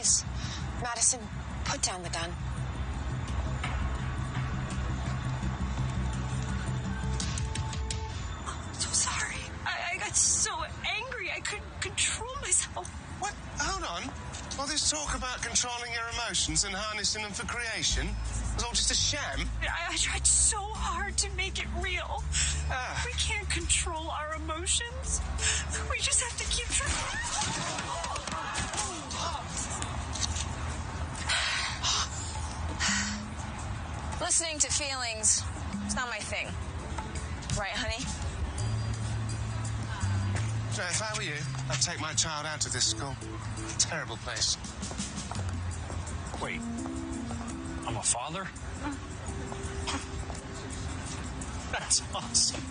place. Madison, put down the gun. I'm so sorry. I got so angry I couldn't control myself. What? Hold on. All this talk about controlling your emotions and harnessing them for creation was all just a sham? I tried so hard to make it real. We can't control our emotions. We just have to keep trying. Listening to feelings, it's not my thing. Right, honey? So if I were you, I'd take my child out of this school. Terrible place. Wait, I'm a father? That's awesome.